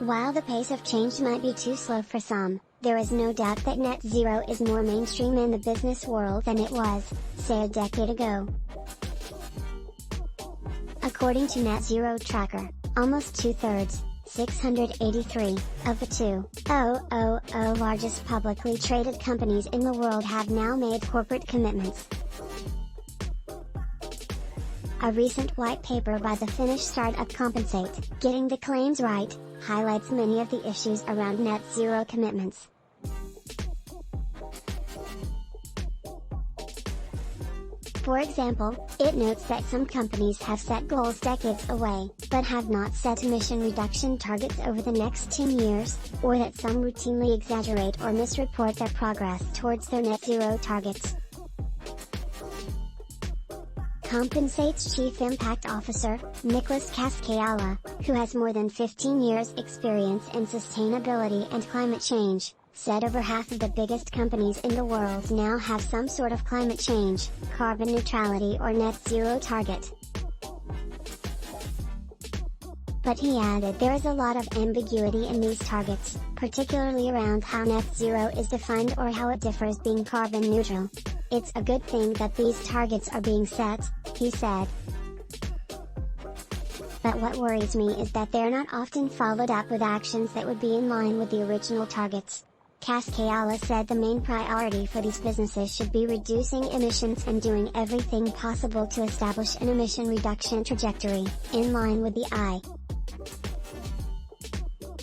While the pace of change might be too slow for some, there is no doubt that net zero is more mainstream in the business world than it was, say, a decade ago. According to Net Zero Tracker, almost two-thirds, 683, of the 2,000 largest publicly traded companies in the world have now made corporate commitments. A recent white paper by the Finnish startup Compensate, Getting the Claims Right, highlights many of the issues around net zero commitments. For example, it notes that some companies have set goals decades away, but have not set emission reduction targets over the next 10 years, or that some routinely exaggerate or misreport their progress towards their net zero targets. Compensate's Chief Impact Officer, Niklas Kaskeala, who has more than 15 years' experience in sustainability and climate change, said over half of the biggest companies in the world now have some sort of climate change, carbon neutrality or net zero target. But he added there is a lot of ambiguity in these targets, particularly around how net zero is defined or how it differs being carbon neutral. It's a good thing that these targets are being set, he said. But what worries me is that they're not often followed up with actions that would be in line with the original targets. Kaskeala said the main priority for these businesses should be reducing emissions and doing everything possible to establish an emission reduction trajectory, in line with the I.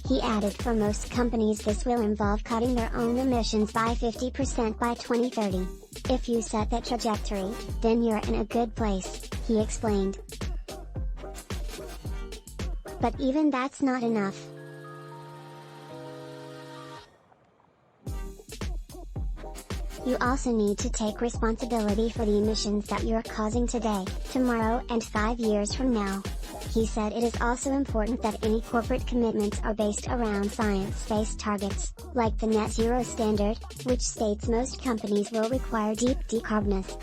He added for most companies this will involve cutting their own emissions by 50% by 2030. If you set that trajectory, then you're in a good place, he explained. But even that's not enough. You also need to take responsibility for the emissions that you're causing today, tomorrow and 5 years from now. He said it is also important that any corporate commitments are based around science-based targets, like the Net Zero Standard, which states most companies will require deep decarbonization.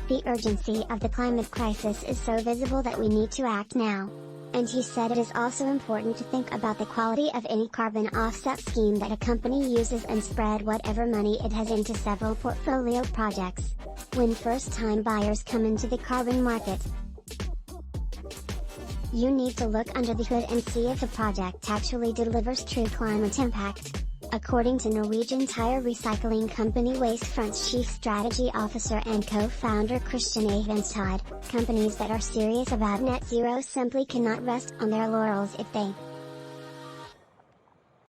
The urgency of the climate crisis is so visible that we need to act now. And he said it is also important to think about the quality of any carbon offset scheme that a company uses and spread whatever money it has into several portfolio projects. When first-time buyers come into the carbon market, you need to look under the hood and see if a project actually delivers true climate impact. According to Norwegian tyre recycling company Wastefront's Chief Strategy Officer and co-founder Hvamstad, companies that are serious about net zero simply cannot rest on their laurels if they